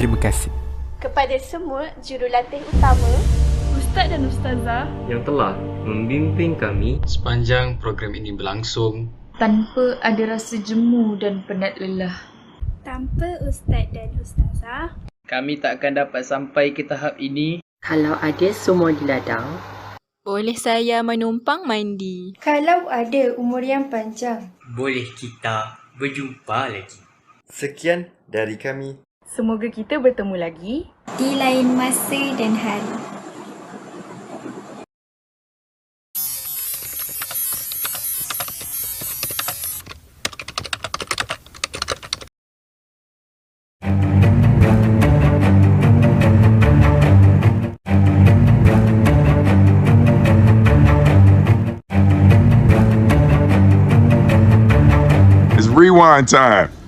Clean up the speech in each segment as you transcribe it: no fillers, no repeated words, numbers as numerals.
Terima kasih. Kepada semua jurulatih utama, Ustaz dan Ustazah yang telah membimbing kami sepanjang program ini berlangsung tanpa ada rasa jemu dan penat lelah. Tanpa Ustaz dan Ustazah, kami tak akan dapat sampai ke tahap ini. Kalau ada semua di ladang, boleh saya menumpang mandi? kalau ada umur yang panjang, boleh kita berjumpa lagi. Sekian dari kami. Semoga kita bertemu lagi di lain masa dan hari. It's rewind time.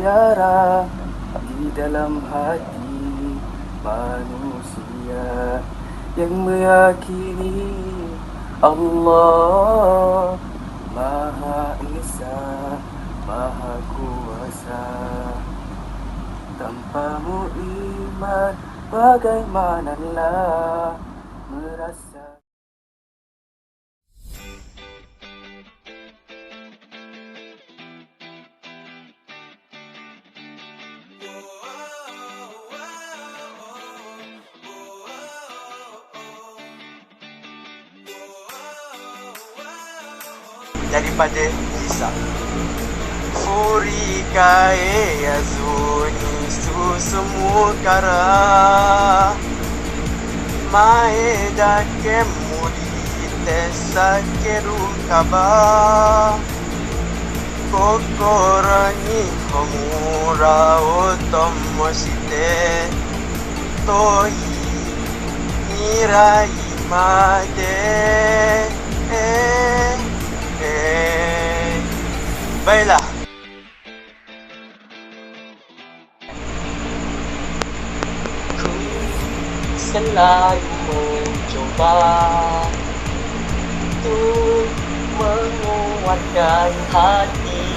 Tiara di dalam hati manusia yang meyakini Allah Maha Esa, Maha Kuasa. Tanpamu iman bagaimanalah merasa. Daripada Lisa. Furikae yazuni susumu kara Maeda kemuri tesakeru kaba Kokoro ni homura o tomoshite Toi mirai made Baiklah. Ku selalu mencoba untuk menguatkan hati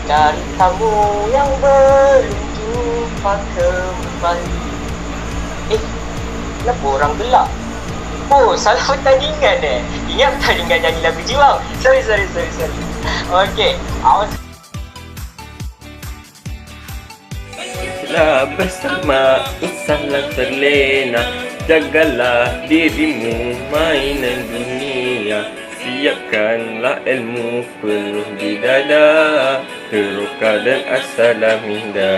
dari kamu yang berjumpa kembali. Kenapa orang gelak? Oh, salah pertandingan Ingat pertandingan nyanyi lagu jiwa. Sorry. Okey, awas. Telah bersama insanlah terlena. Jagalah dirimu mainan dunia. Siapkanlah ilmu penuh di dada. Teroka dan asalah minda.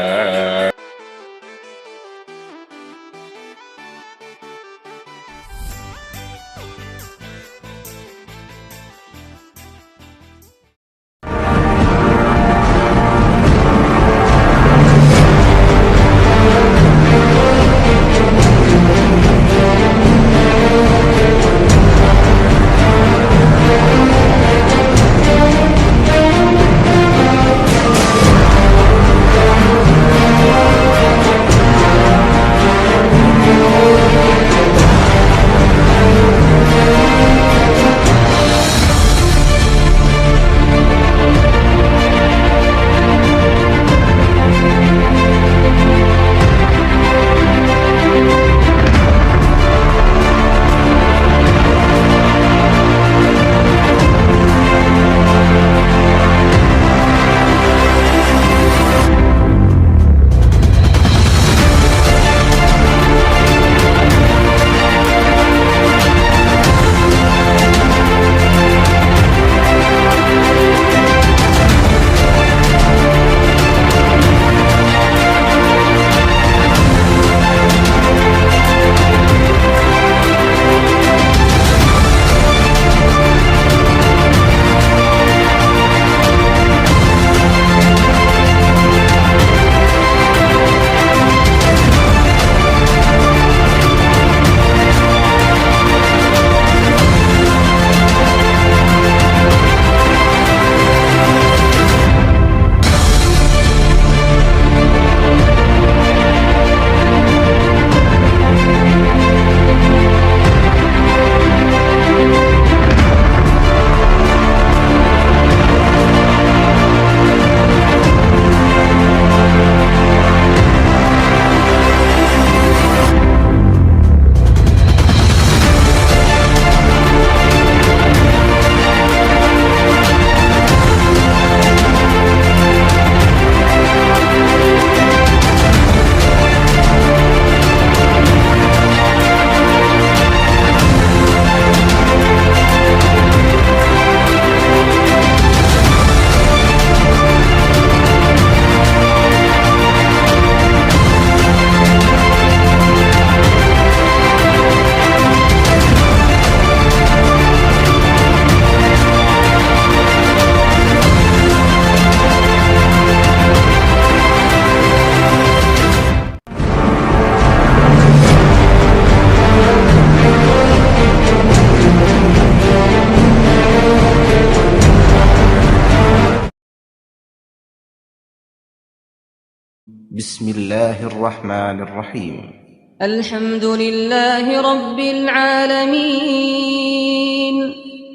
Bismillahirrahmanirrahim. Alhamdulillahi Rabbil Alamin.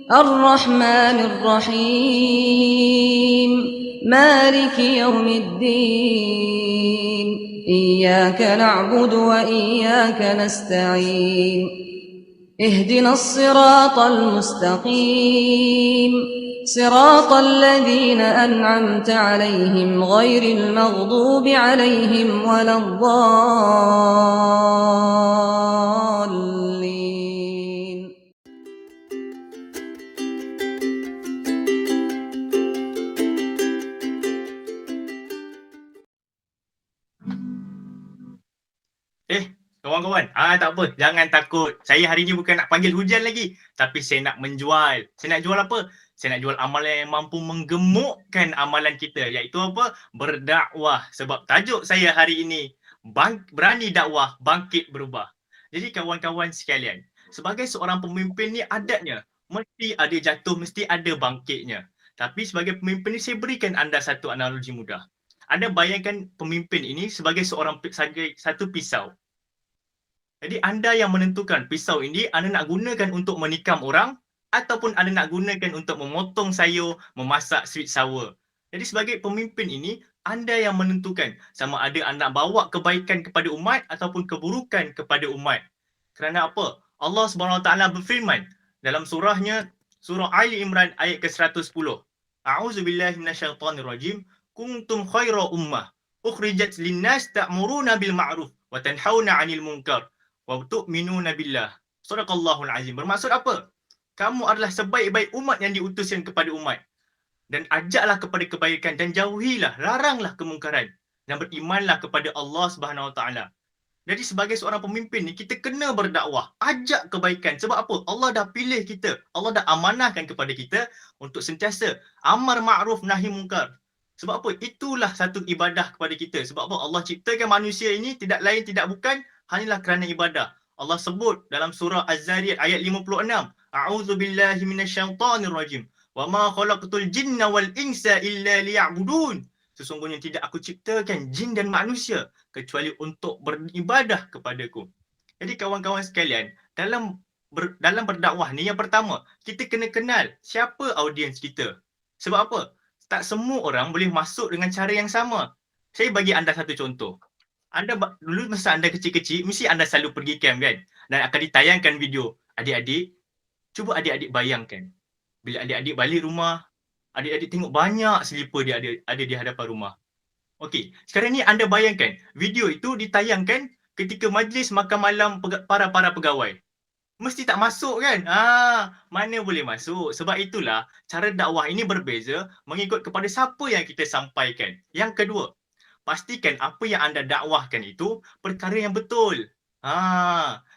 Ar-Rahmanir Rahim. Maliki Yawmiddin. Iyyaka na'budu wa iyyaka nasta'in. Ihdinas siratal mustaqim. صراط الذين أنعمت عليهم غير المغضوب عليهم ولا الضالين. Kawan-kawan, tak apa, jangan takut. Saya hari ni bukan nak panggil hujan lagi, tapi saya nak menjual. Saya nak jual apa? Saya nak jual amalan yang mampu menggemukkan amalan kita, iaitu apa? Berdakwah. Sebab tajuk saya hari ini, berani dakwah, bangkit berubah. Jadi kawan-kawan sekalian, sebagai seorang pemimpin ni adatnya, mesti ada jatuh, mesti ada bangkitnya. Tapi sebagai pemimpin ni, saya berikan anda satu analogi mudah. Anda bayangkan pemimpin ini sebagai satu pisau. Jadi anda yang menentukan pisau ini anda nak gunakan untuk menikam orang ataupun anda nak gunakan untuk memotong sayur, memasak sweet sour. Jadi sebagai pemimpin ini, anda yang menentukan sama ada anda bawa kebaikan kepada umat ataupun keburukan kepada umat. Kerana apa? Allah SWT berfirman dalam surahnya, surah Ali Imran ayat ke-110. A'udzubillahi minasyaitonirrajim. Kuntum khaira ummah ukhrijat linnas ta'muruna bil ma'ruf wa tanhauna 'anil munkar wa tu'minuna billah. Sadaqallahul azim. Bermaksud apa? Kamu adalah sebaik-baik umat yang diutuskan kepada umat. Dan ajaklah kepada kebaikan dan jauhilah, laranglah kemungkaran dan berimanlah kepada Allah Subhanahu Wa Taala. Jadi sebagai seorang pemimpin ni, kita kena berdakwah, ajak kebaikan. Sebab apa? Allah dah pilih kita. Allah dah amanahkan kepada kita untuk sentiasa amar ma'ruf nahi munkar. Sebab apa? Itulah satu ibadah kepada kita. Sebab apa? Allah ciptakan manusia ini tidak lain tidak bukan hanyalah kerana ibadah. Allah sebut dalam surah Az-Zariyat ayat 56. A'udzubillahi minasyaitonirrajim. Wa ma khalaqtul jinna wal insa illa liya'budun. Sesungguhnya tidak aku ciptakan jin dan manusia kecuali untuk beribadah kepadaku. Jadi kawan-kawan sekalian, dalam berdakwah ni, yang pertama, kita kena kenal siapa audiens kita. Sebab apa? Tak semua orang boleh masuk dengan cara yang sama. Saya bagi anda satu contoh. Anda dulu masa anda kecil-kecil, mesti anda selalu pergi camp kan? Dan akan ditayangkan video. Adik-adik, cuba adik-adik bayangkan. Bila adik-adik balik rumah, adik-adik tengok banyak selipar dia ada di hadapan rumah. Okey, sekarang ni anda bayangkan, video itu ditayangkan ketika majlis makan malam para pegawai. Mesti tak masuk kan? Mana boleh masuk? Sebab itulah cara dakwah ini berbeza mengikut kepada siapa yang kita sampaikan. Yang kedua, pastikan apa yang anda dakwahkan itu perkara yang betul.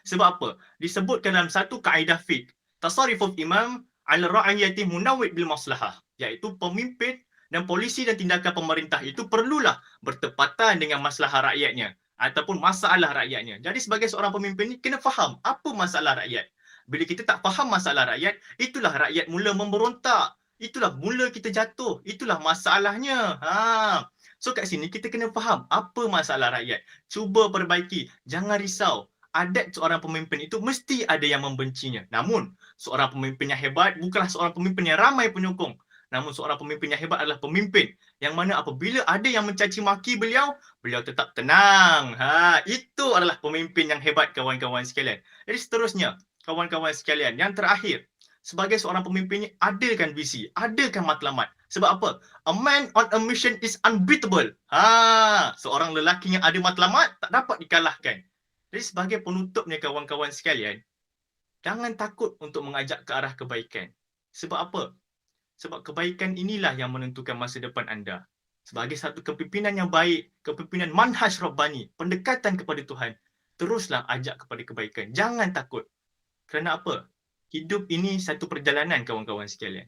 Sebab apa? Disebutkan dalam satu kaedah fiqh, tasarruful imam ala ra'iyati munawwid bil maslahah, iaitu pemimpin dan polisi dan tindakan pemerintah itu perlulah bertepatan dengan masalah rakyatnya ataupun masalah rakyatnya. Jadi sebagai seorang pemimpin ni kena faham apa masalah rakyat. Bila kita tak faham masalah rakyat, itulah rakyat mula memberontak. Itulah mula kita jatuh. Itulah masalahnya. So kat sini kita kena faham apa masalah rakyat. Cuba perbaiki. Jangan risau. Adat seorang pemimpin itu mesti ada yang membencinya. Namun, seorang pemimpin yang hebat bukanlah seorang pemimpin yang ramai penyokong. Namun seorang pemimpin yang hebat adalah pemimpin yang mana apabila ada yang mencaci maki beliau, beliau tetap tenang. Itu adalah pemimpin yang hebat, kawan-kawan sekalian. Jadi seterusnya, kawan-kawan sekalian, yang terakhir, sebagai seorang pemimpin ni, adakan visi, adakan matlamat. Sebab apa? A man on a mission is unbeatable. Seorang lelaki yang ada matlamat tak dapat dikalahkan. Jadi sebagai penutupnya, kawan-kawan sekalian, jangan takut untuk mengajak ke arah kebaikan. Sebab apa? Sebab kebaikan inilah yang menentukan masa depan anda. Sebagai satu kepimpinan yang baik, kepimpinan manhaj Rabbani, pendekatan kepada Tuhan, teruslah ajak kepada kebaikan. Jangan takut. Kerana apa? Hidup ini satu perjalanan, kawan-kawan sekalian.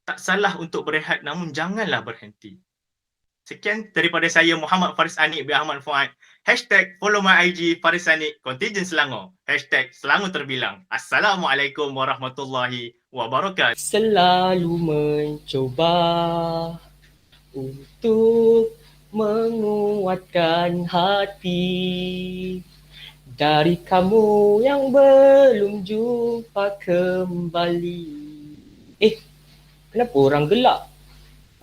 Tak salah untuk berehat, namun janganlah berhenti. Sekian daripada saya, Muhammad Faris Anik bin Ahmad Fuad. #follow my IG Faris Anik, Kontijen Selangor. #Selangor Terbilang. Assalamualaikum warahmatullahi wabarakatuh. Selalu mencoba untuk menguatkan hati dari kamu yang belum jumpa kembali. Kenapa orang gelak?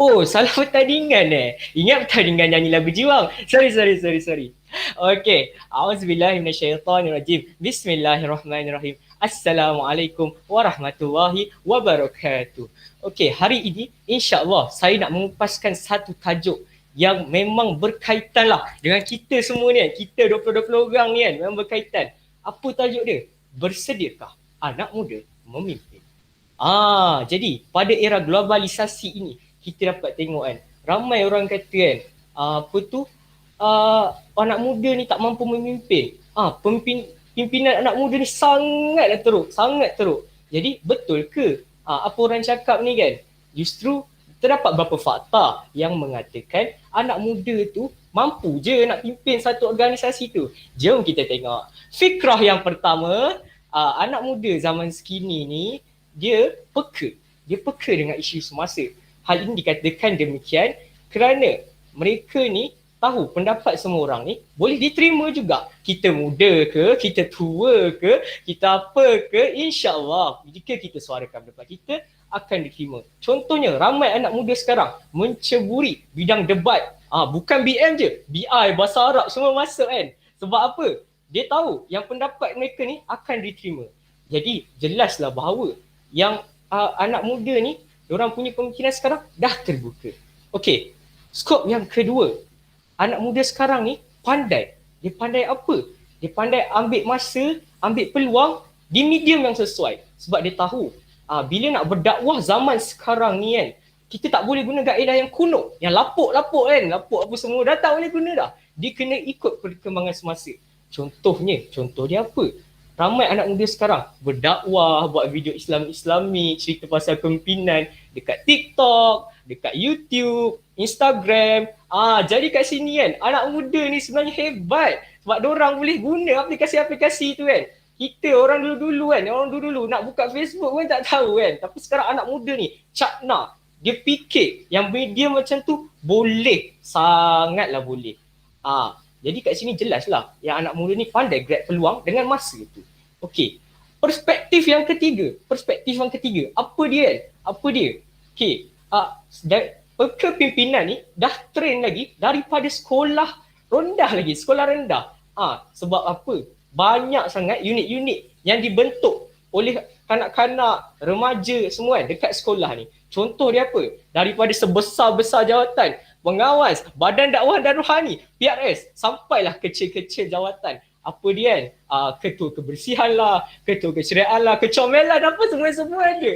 Oh, salah pertandingan Ingat pertandingan nyanyi lagu Jiwang. Sorry. Okay. Auzubillahiminasyaitanirrajim. Bismillahirrahmanirrahim. Assalamualaikum warahmatullahi wabarakatuh. Okay, hari ini insya-Allah saya nak mengupaskan satu tajuk yang memang berkaitan lah dengan kita semua ni kan. Kita 20-20 orang ni kan, memang berkaitan. Apa tajuk dia? Bersediakah anak muda memimpin? Jadi pada era globalisasi ini, kita dapat tengok kan, ramai orang kata kan, anak muda ni tak mampu memimpin. Pimpinan anak muda ni sangat teruk. Jadi betul ke apa orang cakap ni kan? Justru terdapat beberapa fakta yang mengatakan anak muda tu mampu je nak pimpin satu organisasi tu. Jom kita tengok. Fikrah yang pertama, anak muda zaman sekini ni dia peka dengan isu semasa. Hal ini dikatakan demikian kerana mereka ni tahu pendapat semua orang ni boleh diterima juga. Kita muda ke, kita tua ke, kita apa ke, insya-Allah jika kita suarakan pendapat kita akan diterima. Contohnya ramai anak muda sekarang menceburi bidang debat. Bukan BM je, BI, bahasa Arab semua masuk kan. Sebab apa? Dia tahu yang pendapat mereka ni akan diterima. Jadi jelaslah bahawa yang anak muda ni, diorang punya pemikiran sekarang dah terbuka. Okey, skop yang kedua, anak muda sekarang ni pandai. Dia pandai apa? Dia pandai ambil masa, ambil peluang di medium yang sesuai. Sebab dia tahu bila nak berdakwah zaman sekarang ni kan, kita tak boleh guna kaedah yang kuno, yang lapuk apa semua dah tak boleh guna dah. Dia kena ikut perkembangan semasa. Contoh dia apa? Ramai anak muda sekarang berdakwah, buat video Islami, cerita pasal kepimpinan dekat TikTok, dekat YouTube, Instagram. Jadi kat sini kan, anak muda ni sebenarnya hebat sebab diorang boleh guna aplikasi-aplikasi tu kan. Kita orang dulu nak buka Facebook pun tak tahu kan. Tapi sekarang anak muda ni cakna, dia fikir yang media macam tu boleh, sangatlah boleh. Jadi kat sini jelaslah yang anak muda ni pandai grab peluang dengan masa tu. Okey. Perspektif yang ketiga. Apa dia? Okey. Kepimpinan ni dah train lagi daripada sekolah rendah. Sebab apa? Banyak sangat unit-unit yang dibentuk oleh kanak-kanak, remaja semua kan dekat sekolah ni. Contoh dia apa? Daripada sebesar-besar jawatan pengawas, Badan Dakwah dan Rohani, PRS, sampailah kecil-kecil jawatan. Apa dia kan? Ketua kebersihan lah, ketua kesyariatan lah, kecomelan apa semua ada.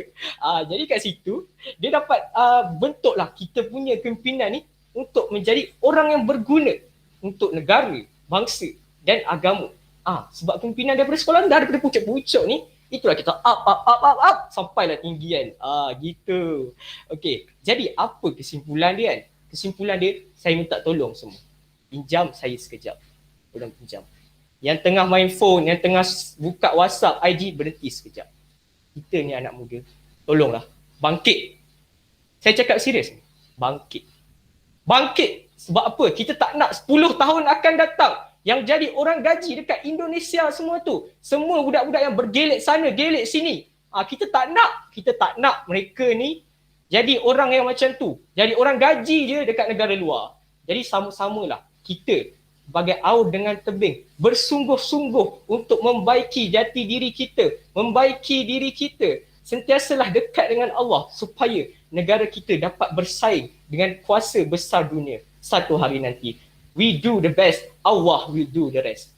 Jadi kat situ, dia dapat bentuklah kita punya kepimpinan ni untuk menjadi orang yang berguna untuk negara, bangsa dan agama. Sebab kepimpinan daripada sekolah daripada pucuk-pucuk ni, itulah kita up sampailah tinggian. Gitu. Okey, jadi apa kesimpulan dia kan? Kesimpulan dia, saya minta tolong semua. Pinjam saya sekejap. Tolong pinjam. Yang tengah main phone, yang tengah buka WhatsApp, IG, berhenti sekejap. Kita ni anak muda, tolonglah. Bangkit. Saya cakap serius. Bangkit. Sebab apa? Kita tak nak 10 tahun akan datang yang jadi orang gaji dekat Indonesia semua tu. Semua budak-budak yang bergelet sana, gelet sini. Kita tak nak mereka ni jadi orang yang macam tu. Jadi orang gaji je dekat negara luar. Jadi sama-samalah kita sebagai aur dengan tebing bersungguh-sungguh untuk membaiki jati diri kita, membaiki diri kita. Sentiasalah dekat dengan Allah supaya negara kita dapat bersaing dengan kuasa besar dunia satu hari nanti. We do the best, Allah will do the rest.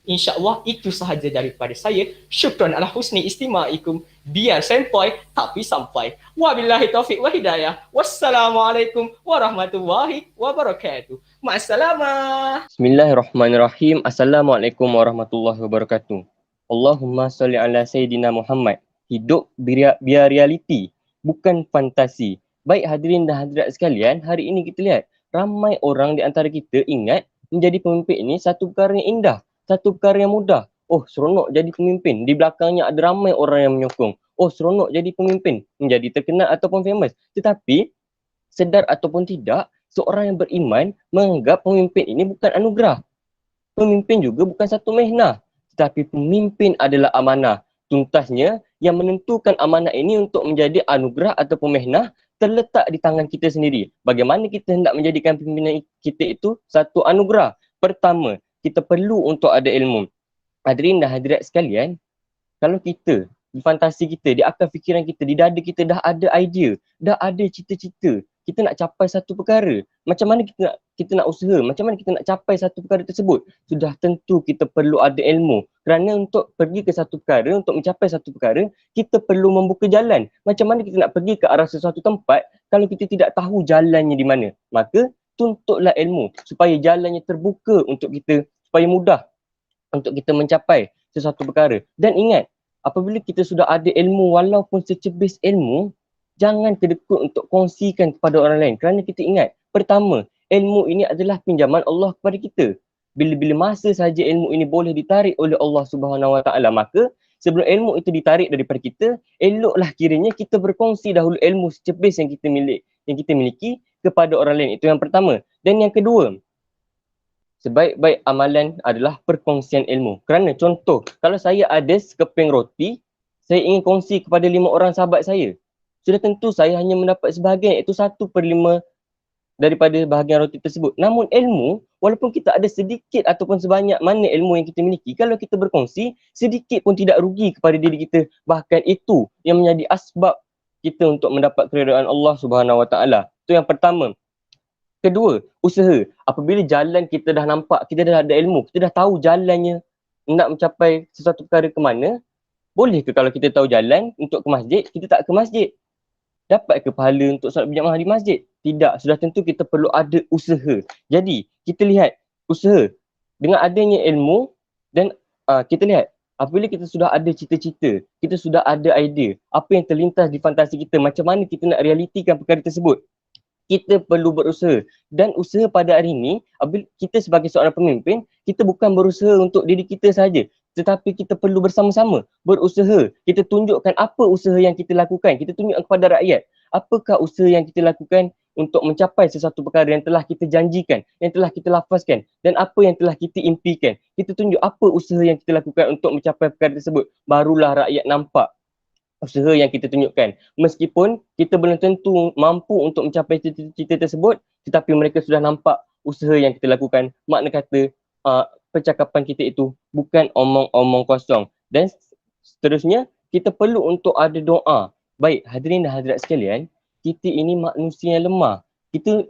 InsyaAllah itu sahaja daripada saya. Syukran ala husni istima'ikum. Biar sempoi tapi sampai. Wabillahi taufiq wa hidayah. Wassalamualaikum warahmatullahi wabarakatuh. Ma'assalamah. Bismillahirrahmanirrahim. Assalamualaikum warahmatullahi wabarakatuh. Allahumma salli ala Sayyidina Muhammad. Hidup biar realiti, bukan fantasi. Baik hadirin dan hadirat sekalian, hari ini kita lihat ramai orang di antara kita ingat menjadi pemimpin ini satu perkara yang indah, satu perkara yang mudah. Oh, seronok jadi pemimpin. Di belakangnya ada ramai orang yang menyokong. Oh, seronok jadi pemimpin, menjadi terkenal ataupun famous. Tetapi sedar ataupun tidak, seorang yang beriman menganggap pemimpin ini bukan anugerah. Pemimpin juga bukan satu mehnah, tetapi pemimpin adalah amanah. Tuntasnya, yang menentukan amanah ini untuk menjadi anugerah atau mehnah terletak di tangan kita sendiri. Bagaimana kita hendak menjadikan pimpinan kita itu satu anugerah? Pertama, kita perlu untuk ada ilmu. Hadirin dan hadirat sekalian, kalau kita, di fantasi kita, di akal fikiran kita, di dada kita dah ada idea, dah ada cita-cita, kita nak capai satu perkara, macam mana kita nak usaha, macam mana kita nak capai satu perkara tersebut, sudah tentu kita perlu ada ilmu. Kerana untuk pergi ke satu perkara, untuk mencapai satu perkara, kita perlu membuka jalan. Macam mana kita nak pergi ke arah sesuatu tempat kalau kita tidak tahu jalannya di mana? Maka tuntutlah ilmu supaya jalannya terbuka untuk kita, supaya mudah untuk kita mencapai sesuatu perkara. Dan ingat, apabila kita sudah ada ilmu, walaupun secebis ilmu, jangan kedekut untuk kongsikan kepada orang lain. Kerana kita ingat, pertama, ilmu ini adalah pinjaman Allah kepada kita. Bila-bila masa saja ilmu ini boleh ditarik oleh Allah Subhanahu Wa Taala, maka sebelum ilmu itu ditarik daripada kita, eloklah kiranya kita berkongsi dahulu ilmu secebis yang kita miliki kepada orang lain. Itu yang pertama. Dan yang kedua, sebaik-baik amalan adalah perkongsian ilmu. Kerana contoh, kalau saya ada sekeping roti, saya ingin kongsi kepada 5 orang sahabat saya. Sudah tentu saya hanya mendapat sebahagian, iaitu 1/5 daripada bahagian roti tersebut. Namun ilmu, walaupun kita ada sedikit ataupun sebanyak mana ilmu yang kita miliki, kalau kita berkongsi, sedikit pun tidak rugi kepada diri kita. Bahkan itu yang menjadi asbab kita untuk mendapat keridaan Allah Subhanahu Wa Taala. Itu yang pertama. Kedua, usaha. Apabila jalan kita dah nampak, kita dah ada ilmu, kita dah tahu jalannya nak mencapai sesuatu perkara ke mana, boleh ke kalau kita tahu jalan untuk ke masjid, kita tak ke masjid? Dapat ke pahala untuk solat berjamaah di masjid? Tidak. Sudah tentu kita perlu ada usaha. Jadi, kita lihat usaha dengan adanya ilmu dan kita lihat apabila kita sudah ada cita-cita, kita sudah ada idea, apa yang terlintas di fantasi kita, macam mana kita nak realitikan perkara tersebut, kita perlu berusaha. Dan usaha pada hari ini, kita sebagai seorang pemimpin, kita bukan berusaha untuk diri kita saja, tetapi kita perlu bersama-sama berusaha. Kita tunjukkan apa usaha yang kita lakukan. Kita tunjukkan kepada rakyat apakah usaha yang kita lakukan untuk mencapai sesuatu perkara yang telah kita janjikan, yang telah kita lafazkan, dan apa yang telah kita impikan. Kita tunjuk apa usaha yang kita lakukan untuk mencapai perkara tersebut. Barulah rakyat nampak usaha yang kita tunjukkan. Meskipun kita belum tentu mampu untuk mencapai cita-cita tersebut, tetapi mereka sudah nampak usaha yang kita lakukan. Makna kata, percakapan kita itu bukan omong-omong kosong. Dan seterusnya, kita perlu untuk ada doa. Baik, hadirin dan hadirat sekalian, kita ini manusia yang lemah.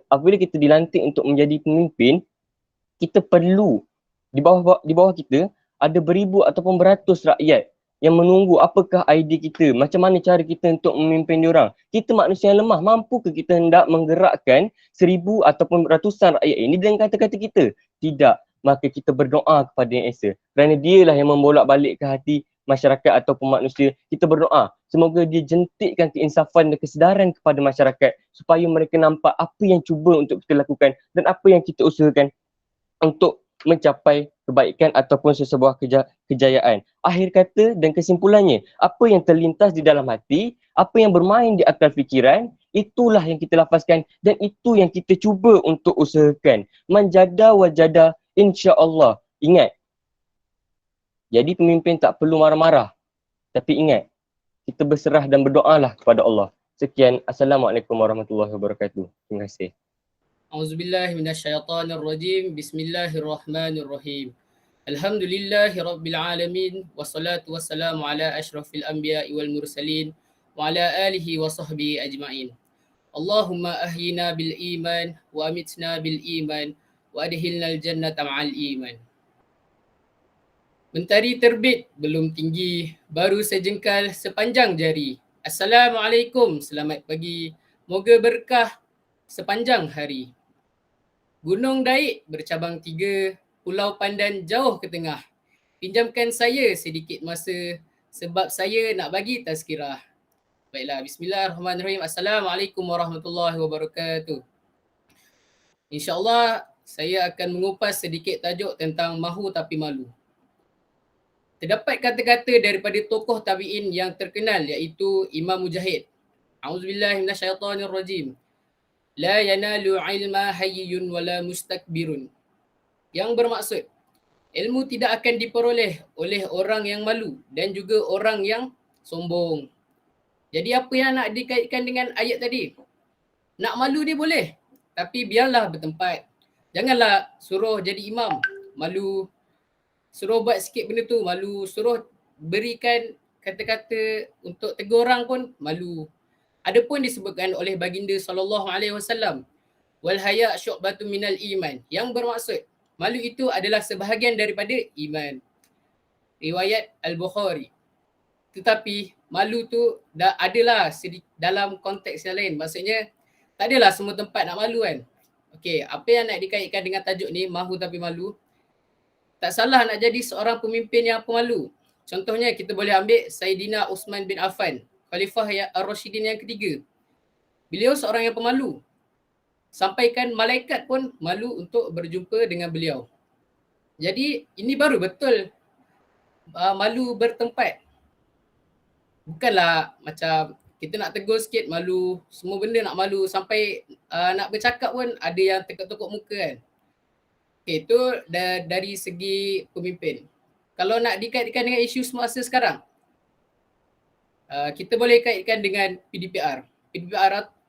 Apabila kita dilantik untuk menjadi pemimpin, kita perlu, di bawah kita, ada beribu ataupun beratus rakyat yang menunggu apakah idea kita, macam mana cara kita untuk memimpin diorang. Kita manusia yang lemah, mampu ke kita hendak menggerakkan 1000 ataupun ratusan rakyat ini dengan kata-kata kita? Tidak. Maka kita berdoa kepada Yang Esa. Kerana dialah yang membolak-balik ke hati masyarakat ataupun manusia. Kita berdoa, semoga dia jentikkan keinsafan dan kesedaran kepada masyarakat supaya mereka nampak apa yang cuba untuk kita lakukan dan apa yang kita usahakan untuk mencapai kebaikan ataupun sesebuah kejayaan. Akhir kata dan kesimpulannya, apa yang terlintas di dalam hati, apa yang bermain di akal fikiran, itulah yang kita lafazkan dan itu yang kita cuba untuk usahakan. Manjada wajada, insya-Allah. Ingat, jadi pemimpin tak perlu marah-marah. Tapi ingat, kita berserah dan berdoalah kepada Allah. Sekian. Assalamualaikum warahmatullahi wabarakatuh. Terima kasih. Auzubillahi minasyaitonirrajim. Bismillahirrahmanirrahim. Alhamdulillahi rabbil alamin wassalatu wassalamu ala asyrafil anbiya'i wal mursalin wa ala alihi wa sahbihi ajma'in. Allahumma ahyina bil iman wa amitna bil iman wa adkhilnal jannata ma'al iman. Mentari terbit belum tinggi, baru sejengkal sepanjang jari. Assalamualaikum, selamat pagi. Moga berkah sepanjang hari. Gunung Daik bercabang 3, Pulau Pandan jauh ke tengah. Pinjamkan saya sedikit masa sebab saya nak bagi tazkirah. Baiklah, bismillahirrahmanirrahim. Assalamualaikum warahmatullahi wabarakatuh. InsyaAllah saya akan mengupas sedikit tajuk tentang mahu tapi malu. Terdapat kata-kata daripada tokoh tabi'in yang terkenal iaitu Imam Mujahid. A'udzubillahi minasyaitonirrajim. La yanalu ilma hayyun wala mustakbirun. Yang bermaksud, ilmu tidak akan diperoleh oleh orang yang malu dan juga orang yang sombong. Jadi apa yang nak dikaitkan dengan ayat tadi? Nak malu dia boleh, tapi biarlah bertempat. Janganlah suruh jadi imam, malu. Suruh buat sikit benda tu, malu. Suruh berikan kata-kata untuk tegur orang pun malu. Adapun disebutkan oleh baginda SAW, wal haya syu'batun minal iman, yang bermaksud malu itu adalah sebahagian daripada iman. Riwayat Al-Bukhari. Tetapi malu tu dah adalah dalam konteks yang lain. Maksudnya tak adalah semua tempat nak malu kan. Okey, apa yang nak dikaitkan dengan tajuk ni, mahu tapi malu. Tak salah nak jadi seorang pemimpin yang pemalu. Contohnya kita boleh ambil Sayyidina Uthman bin Affan, Khalifah Ar-Rashidin yang ketiga. Beliau seorang yang pemalu. Sampaikan malaikat pun malu untuk berjumpa dengan beliau. Jadi ini baru betul malu bertempat. Bukanlah macam kita nak tegur sikit malu, semua benda nak malu, sampai nak bercakap pun ada yang tekuk-tekuk muka kan. Okay, itu dari segi pemimpin. Kalau nak dikaitkan dengan isu semasa sekarang, kita boleh kaitkan dengan PDPR.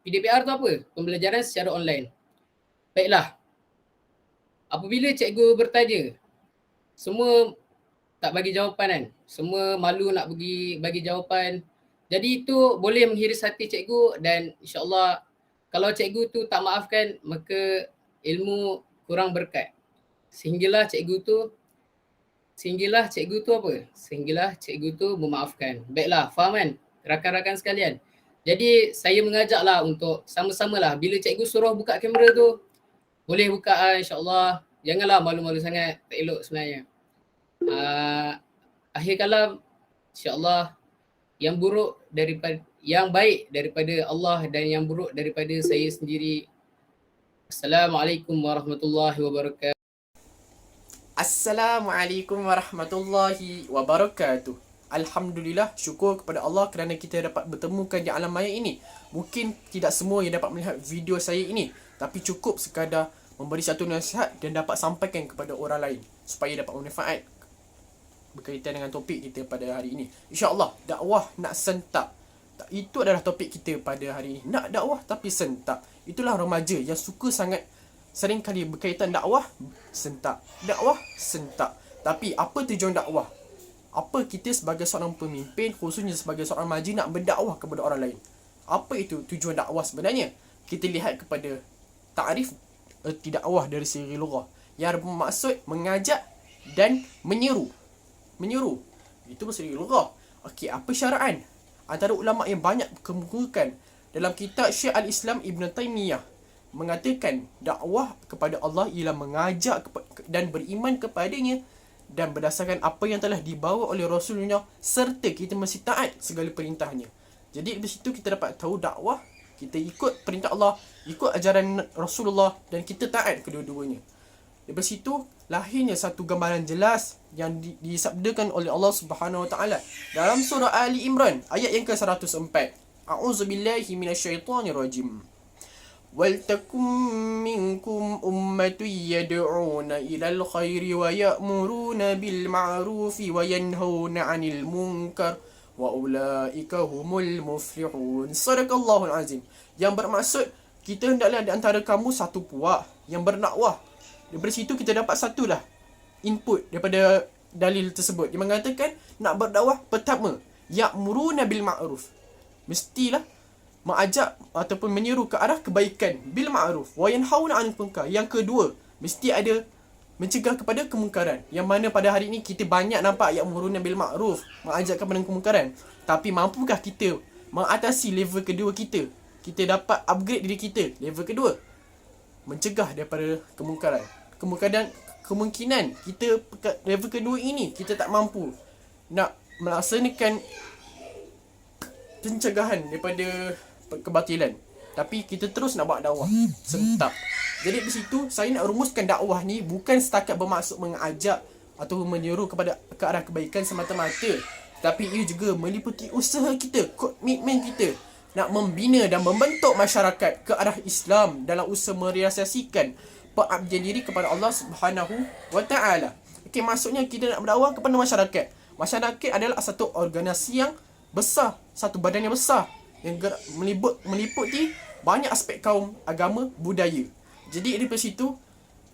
PDPR tu apa? Pembelajaran secara online. Baiklah, apabila cikgu bertanya, semua tak bagi jawapan kan? Semua malu nak bagi jawapan. Jadi itu boleh menghiris hati cikgu, dan insyaAllah kalau cikgu tu tak maafkan, maka ilmu kurang berkat. Sehinggalah cikgu tu memaafkan. Baiklah, faham kan rakan-rakan sekalian? Jadi saya mengajaklah untuk sama-samalah, bila cikgu suruh buka kamera tu, boleh buka insyaAllah. Janganlah malu-malu sangat, tak elok sebenarnya. Akhir kalam, insyaAllah yang baik daripada Allah dan yang buruk daripada saya sendiri. Assalamualaikum warahmatullahi wabarakatuh. Assalamualaikum warahmatullahi wabarakatuh. Alhamdulillah, syukur kepada Allah kerana kita dapat bertemukan di alam maya ini. Mungkin tidak semua yang dapat melihat video saya ini, tapi cukup sekadar memberi satu nasihat dan dapat sampaikan kepada orang lain supaya dapat bermanfaat berkaitan dengan topik kita pada hari ini. InsyaAllah, dakwah nak sentak. Itu adalah topik kita pada hari ini. Nak dakwah tapi sentak. Itulah remaja yang suka sangat sering kali berkaitan dakwah, sentak. Dakwah, sentak. Tapi apa tujuan dakwah? Apa kita sebagai seorang pemimpin, khususnya sebagai seorang remaja, nak berdakwah kepada orang lain? Apa itu tujuan dakwah sebenarnya? Kita lihat kepada ta'rif erti dakwah dari segi lughah, yang bermaksud mengajak dan menyeru. Itu segi lughah. Okey, apa syara'an? Antara ulama yang banyak kemukakan dalam kitab Syekh Al-Islam Ibn Taymiyah mengatakan dakwah kepada Allah ialah mengajak dan beriman kepadanya dan berdasarkan apa yang telah dibawa oleh Rasulullah, serta kita mesti taat segala perintahnya. Jadi di situ kita dapat tahu dakwah, kita ikut perintah Allah, ikut ajaran Rasulullah, dan kita taat kedua-duanya. Dari situ lahirnya satu gambaran jelas yang disabdakan oleh Allah Subhanahu Wa Taala dalam surah Ali Imran ayat yang ke-104. A'udzubillahi minasyaitonirrajim. وَلْتَكُمْ مِنْكُمْ أُمَّةٌ يَدْعُونَ إِلَى الْخَيْرِ وَيَأْمُرُونَ بِالْمَعْرُوفِ وَيَنْهَوْنَ عَنِ الْمُنْكَرِ وَأُولَٰئِكَ هُمُ الْمُفْلِحُونَ. Sadaqallahul azim. Yang bermaksud, kita hendaklah di antara kamu satu puak yang berdakwah. Daripada situ kita dapat satulah input daripada dalil tersebut. Dia mengatakan nak berdakwah, pertama, ya'muruna bil ma'ruf. Mestilah mengajak ataupun menyeru ke arah kebaikan, bil ma'ruf, wa yanhauna 'anil munkar. Yang kedua, mesti ada mencegah kepada kemungkaran. Yang mana pada hari ini kita banyak nampak ya'muruna bil ma'ruf, mengajak kepada kemungkaran. Tapi mampukah kita mengatasi level kedua kita? Kita dapat upgrade diri kita. Level kedua, mencegah daripada kemungkaran. Kemungkinan kita level kedua ini kita tak mampu nak melaksanakan pencegahan daripada kebatilan, tapi kita terus nak buat dakwah sentak. Jadi di situ saya nak rumuskan dakwah ni bukan setakat bermaksud mengajak atau menyeru kepada ke arah kebaikan semata-mata, tapi ia juga meliputi usaha kita, komitmen kita. nak membina dan membentuk masyarakat ke arah Islam dalam usaha merealisasikan pengabdian diri kepada Allah Subhanahu wa taala. Okey, maksudnya kita nak berdakwah kepada masyarakat. Masyarakat adalah satu organisasi yang besar, satu badan yang besar yang meliputi banyak aspek kaum, agama, budaya. Jadi daripada situ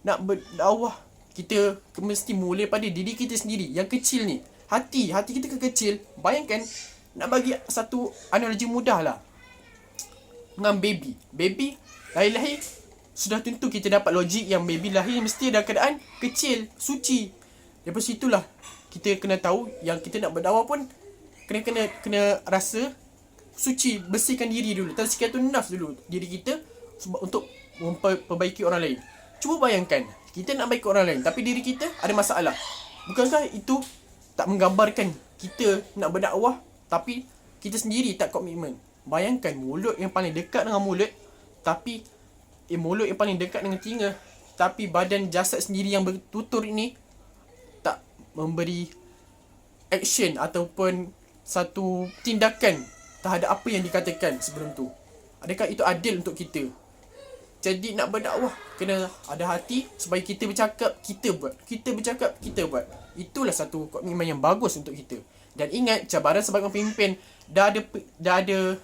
nak berdakwah kita mesti mula pada diri kita sendiri yang kecil ni. Hati kita kecil. Bayangkan, nak bagi satu analogi mudah lah dengan baby lahir sudah tentu kita dapat logik yang baby lahir mesti dalam keadaan kecil, suci. Daripada situlah kita kena tahu yang kita nak berdakwah pun kena rasa suci, bersihkan diri dulu, tazkiyatun nafs dulu diri kita untuk memperbaiki orang lain. Cuba bayangkan, kita nak baik orang lain tapi diri kita ada masalah. Bukankah itu tak menggambarkan kita nak berdakwah tapi kita sendiri tak komitmen? Bayangkan mulut yang paling dekat dengan mulut tapi mulut yang paling dekat dengan telinga tapi badan jasad sendiri yang bertutur ini tak memberi action ataupun satu tindakan terhadap apa yang dikatakan sebelum tu. Adakah itu adil untuk kita? Jadi nak berdakwah kena ada hati supaya kita bercakap, kita buat. Kita bercakap, kita buat. Itulah satu komitmen yang bagus untuk kita. Dan ingat, cabaran sebagai pemimpin dah ada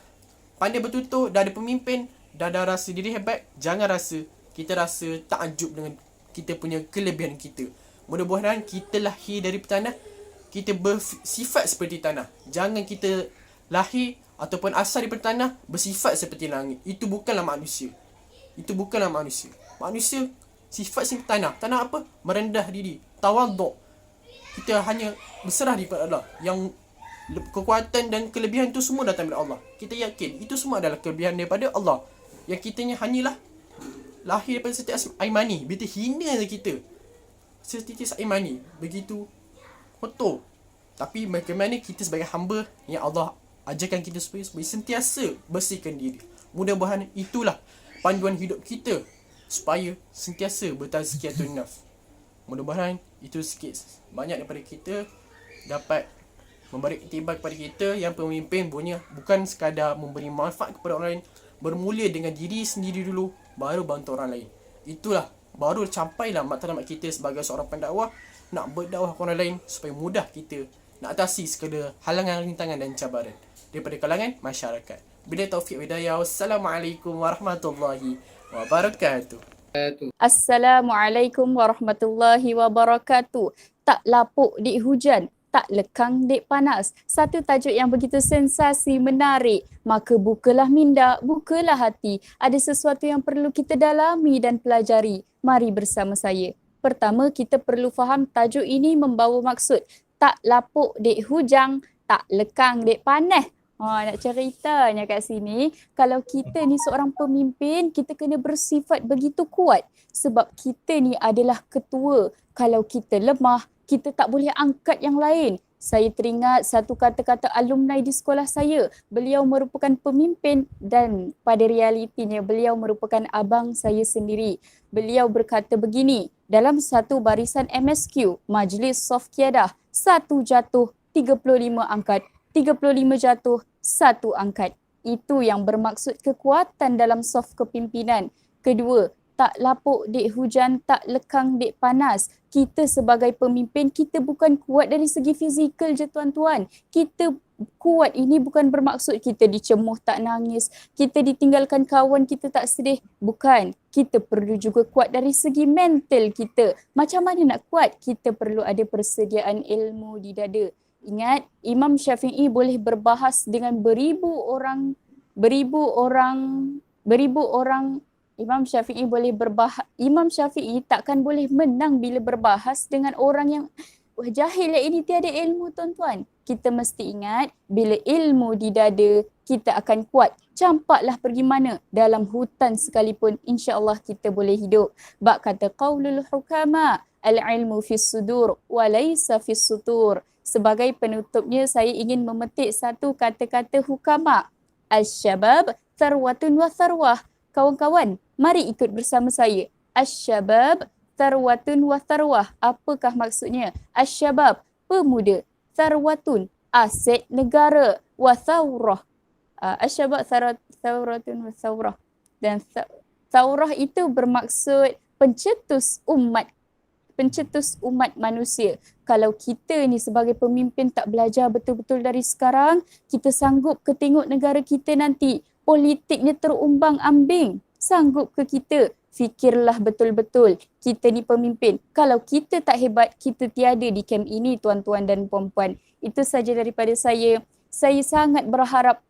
pandai bertutur, dah ada pemimpin, dah ada rasa diri hebat. Jangan kita rasa takjub dengan kita punya kelebihan kita. Mudah-mudahan kita lahir dari tanah, kita bersifat seperti tanah. Jangan kita lahir ataupun asal daripada tanah bersifat seperti langit. Itu bukanlah manusia. Manusia sifat seperti tanah. Tanah apa? Merendah diri, tawaduk. Kita hanya berserah kepada Allah. Yang kekuatan dan kelebihan itu semua datang dari Allah. Kita yakin itu semua adalah kelebihan daripada Allah. Yang kitanya hanyalah lahir daripada setitis air mani. Begitu hina kita. Setitis air mani. Begitu kotor. Tapi bagaimana kita sebagai hamba yang Allah ajarkan kita supaya sentiasa bersihkan diri. Mudah-mudahan itulah panduan hidup kita supaya sentiasa bertazkiyatun nafs. Mudah-mudahan itu sikit banyak daripada kita dapat memberi iktibar kepada kita yang pemimpin punya bukan sekadar memberi manfaat kepada orang lain, bermula dengan diri sendiri dulu baru bantu orang lain. Itulah baru campailah matlamat kita sebagai seorang pendakwah, nak berdakwah kepada orang lain supaya mudah kita nak atasi segala halangan, rintangan dan cabaran daripada kalangan masyarakat. Bila taufiq hidayah. Wassalamualaikum warahmatullahi wabarakatuh. Assalamualaikum warahmatullahi wabarakatuh. Tak lapuk dik hujan, tak lekang dik panas. Satu tajuk yang begitu sensasi, menarik. Maka bukalah minda, bukalah hati. Ada sesuatu yang perlu kita dalami dan pelajari. Mari bersama saya. Pertama, kita perlu faham tajuk ini membawa maksud. Tak lapuk dik hujan, tak lekang dik panas. Nak ceritanya kat sini, kalau kita ni seorang pemimpin, kita kena bersifat begitu kuat. Sebab kita ni adalah ketua. Kalau kita lemah, kita tak boleh angkat yang lain. Saya teringat satu kata-kata alumni di sekolah saya. Beliau merupakan pemimpin dan pada realitinya beliau merupakan abang saya sendiri. Beliau berkata begini, dalam satu barisan MSQ, Majlis Soft Qiyadah, 1 jatuh, 35 angkat. 35 jatuh, 1 angkat. Itu yang bermaksud kekuatan dalam soft kepimpinan. Kedua, tak lapuk dik hujan, tak lekang dik panas. Kita sebagai pemimpin, kita bukan kuat dari segi fizikal je tuan-tuan. Kita kuat ini bukan bermaksud kita dicemuh tak nangis, kita ditinggalkan kawan kita tak sedih. Bukan. Kita perlu juga kuat dari segi mental kita. Macam mana nak kuat? Kita perlu ada persediaan ilmu di dada. Ingat, Imam Syafi'i boleh berbahas dengan beribu orang. Imam Syafi'i takkan boleh menang bila berbahas dengan orang yang jahil yang ini tiada ilmu tuan-tuan. Kita mesti ingat, bila ilmu di dada, kita akan kuat. Campaklah pergi mana, dalam hutan sekalipun, insya-Allah kita boleh hidup. Bak kata qaulul hukama, al-ilmu fis sudur wa laysa fis sutur. Sebagai penutupnya, saya ingin memetik satu kata-kata hukama. Al-syabab tharwatun wa tharwah. Kawan-kawan, mari ikut bersama saya. Al-syabab tharwatun wa tharwah. Apakah maksudnya? Al-syabab, pemuda. Tharwatun, aset negara. Wa thawrah, Asyabat thawratun wa thawrah. Dan thawrah itu bermaksud pencetus umat manusia. Kalau kita ni sebagai pemimpin tak belajar betul-betul dari sekarang, kita sanggup ke tengok negara kita nanti politiknya terumbang-ambing? Sanggup ke kita? Fikirlah betul-betul, kita ni pemimpin. Kalau kita tak hebat, kita tiada di kem ini, tuan-tuan dan puan-puan. Itu saja daripada saya. Saya sangat berharap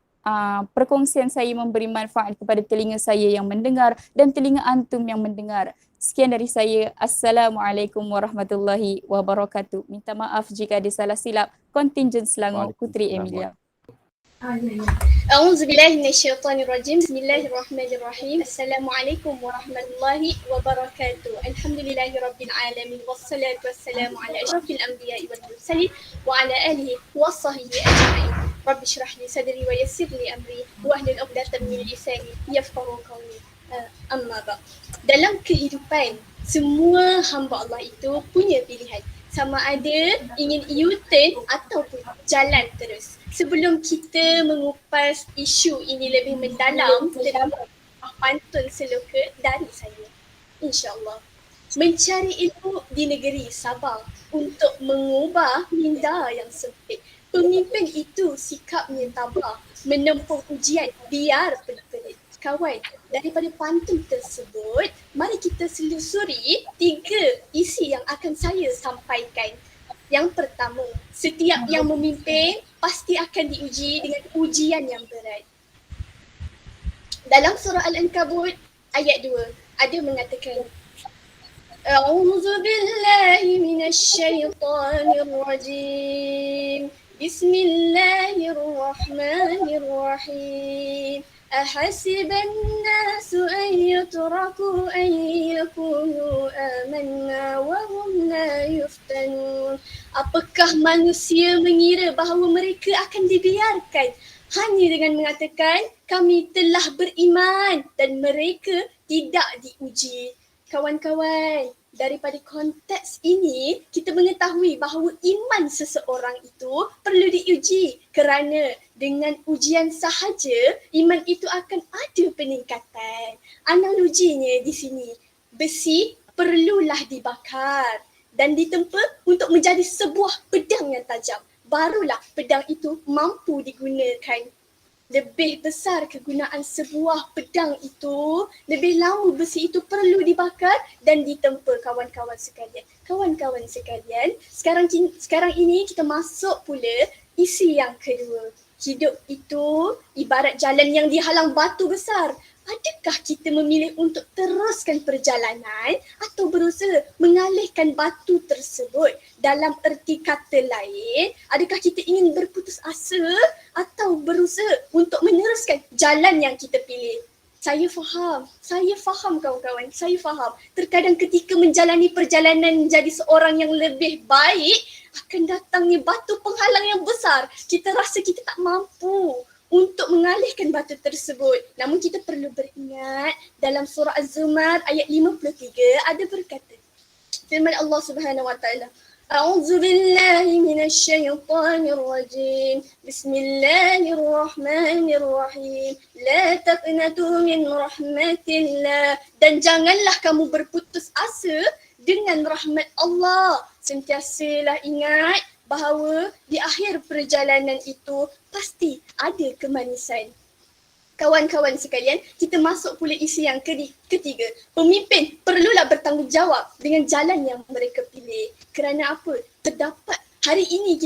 perkongsian saya memberi manfaat kepada telinga saya yang mendengar dan telinga antum yang mendengar. Sekian dari saya. Assalamualaikum warahmatullahi wabarakatuh. Minta maaf jika ada salah silap. Kontingen Selangor, Putri Emilia. أعوذ بالله من الشيطان الرجيم بسم الله الرحمن الرحيم السلام عليكم ورحمة الله وبركاته الحمد لله رب العالمين والصلاة والسلام على أشرف الأنبياء والمرسلين وعلى آله وصحبه أجمعين رب اشرح لي صدري ويسر لي أمري واحلل عقدة من لساني يفقهوا قولي أما بعد. Dalam kehidupan, semua hamba Allah itu punya pilihan. Sama ada ingin U-turn ataupun jalan terus. Sebelum kita mengupas isu ini lebih mendalam, kita dapat pantun seloka dari saya. InsyaAllah. Mencari ilmu di negeri Sabah untuk mengubah minda yang sempit. Pemimpin itu sikapnya tabah, menempuh ujian biar pelit-pelit. Kawan, daripada pantun tersebut, mari kita selusuri 3 isi yang akan saya sampaikan. Yang pertama, setiap yang memimpin pasti akan diuji dengan ujian yang berat. Dalam surah Al-Ankabut ayat 2 ada mengatakan A'udzu billahi minasy syaithanir rajim. Bismillahirrahmanirrahim. Ahasiban nasu an yutraku an yakunu amanna wa hum la yuftanun. Apakah manusia mengira bahawa mereka akan dibiarkan hanya dengan mengatakan kami telah beriman dan mereka tidak diuji? Kawan-kawan, daripada konteks ini kita mengetahui bahawa iman seseorang itu perlu diuji kerana dengan ujian sahaja iman itu akan ada peningkatan. Analoginya di sini, besi perlulah dibakar dan ditempa untuk menjadi sebuah pedang yang tajam. Barulah pedang itu mampu digunakan. Lebih besar kegunaan sebuah pedang itu, lebih lama besi itu perlu dibakar dan ditempa, kawan-kawan sekalian. Kawan-kawan sekalian, sekarang ini kita masuk pula isi yang kedua. Hidup itu ibarat jalan yang dihalang batu besar. Adakah kita memilih untuk teruskan perjalanan atau berusaha mengalihkan batu tersebut? Dalam erti kata lain, adakah kita ingin berputus asa atau berusaha untuk meneruskan jalan yang kita pilih? Saya faham kawan-kawan, saya faham. Terkadang ketika menjalani perjalanan menjadi seorang yang lebih baik, akan datangnya batu penghalang yang besar. Kita rasa kita tak mampu untuk mengalihkan batu tersebut. Namun kita perlu beringat dalam surah Az-Zumar ayat 53 ada berkata, firman Allah Subhanahu wa taala, A'udzu billahi minasy syaithanir rajim. Bismillahirrahmanirrahim. La taqnatu min rahmatillah. Dan janganlah kamu berputus asa dengan rahmat Allah. Sentiasalah ingat bahawa di akhir perjalanan itu pasti ada kemanisan. Kawan-kawan sekalian, kita masuk pula isi yang ketiga. Pemimpin perlulah bertanggungjawab dengan jalan yang mereka pilih. Kerana apa? Terdapat hari ini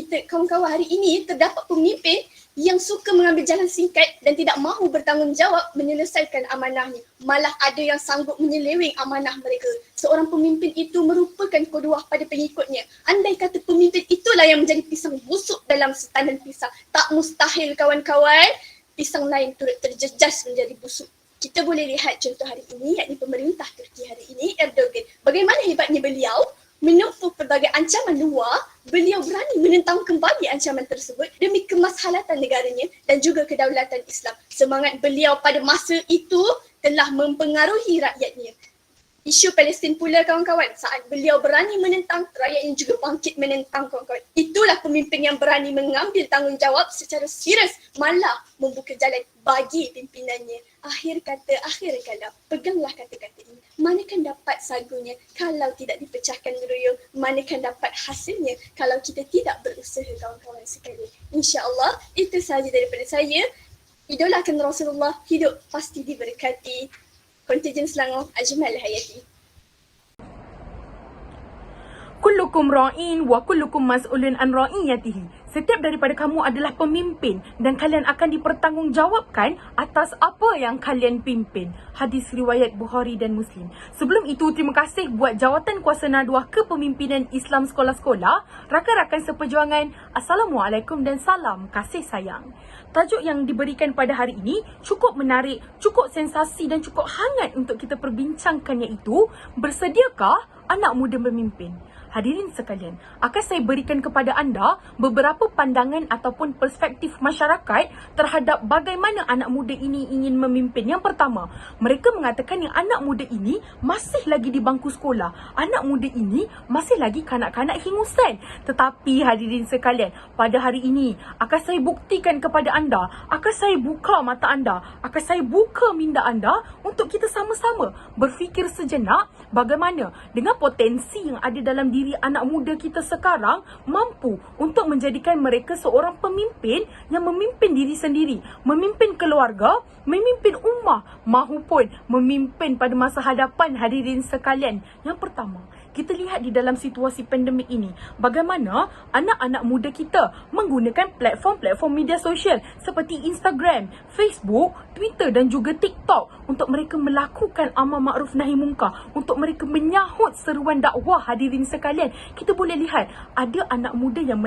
terdapat pemimpin yang suka mengambil jalan singkat dan tidak mahu bertanggungjawab menyelesaikan amanahnya. Malah ada yang sanggup menyeleweng amanah mereka. Seorang pemimpin itu merupakan qudwah pada pengikutnya. Andai kata pemimpin itulah yang menjadi pisang busuk dalam setandan pisang, tak mustahil kawan-kawan pisang lain turut terjejas menjadi busuk. Kita boleh lihat contoh hari ini, yakni pemerintah Turki hari ini, Erdogan. Bagaimana hebatnya beliau menempuh pelbagai ancaman luar, beliau berani menentang kembali ancaman tersebut demi kemaslahatan negaranya dan juga kedaulatan Islam. Semangat beliau pada masa itu telah mempengaruhi rakyatnya. isu Palestin pula kawan-kawan. Saat beliau berani menentang, rakyatnya juga bangkit menentang kawan-kawan. Itulah pemimpin yang berani mengambil tanggungjawab secara serius, malah membuka jalan bagi pimpinannya. Akhir kata, akhir kalam, peganglah kata-kata ini. Manakan dapat sagunya kalau tidak dipecahkan meruyung? Manakan dapat hasilnya kalau kita tidak berusaha kawan-kawan sekalian? InsyaAllah itu sahaja daripada saya. Idolakan Rasulullah, hidup pasti diberkati. Kontijen Selangor, Ajmal Hayati. Kullukum ra'in wa kullukum mas'ulun an ra'iyatihi. Setiap daripada kamu adalah pemimpin dan kalian akan dipertanggungjawabkan atas apa yang kalian pimpin. Hadis riwayat Bukhari dan Muslim. Sebelum itu, terima kasih buat Jawatan Kuasa Naduah Kepemimpinan Islam Sekolah-Sekolah, rakan-rakan seperjuangan. Assalamualaikum dan salam kasih sayang. Tajuk yang diberikan pada hari ini cukup menarik, cukup sensasi dan cukup hangat untuk kita perbincangkan, iaitu bersediakah anak muda memimpin? Hadirin sekalian, akan saya berikan kepada anda beberapa pandangan ataupun perspektif masyarakat terhadap bagaimana anak muda ini ingin memimpin. Yang pertama, mereka mengatakan yang anak muda ini masih lagi di bangku sekolah. Anak muda ini masih lagi kanak-kanak hingusan. Tetapi hadirin sekalian, pada hari ini akan saya buktikan kepada anda, akan saya buka mata anda, akan saya buka minda anda untuk kita sama-sama berfikir sejenak bagaimana dengan potensi yang ada dalam diri anak muda kita sekarang mampu untuk menjadikan mereka seorang pemimpin yang memimpin diri sendiri, memimpin keluarga, memimpin ummah mahupun memimpin pada masa hadapan. Hadirin sekalian, yang pertama, kita lihat di dalam situasi pandemik ini bagaimana anak-anak muda kita menggunakan platform-platform media sosial seperti Instagram, Facebook, Twitter dan juga TikTok untuk mereka melakukan amar makruf nahi munkar, untuk mereka menyahut seruan dakwah. Hadirin sekalian, kita boleh lihat ada anak muda yang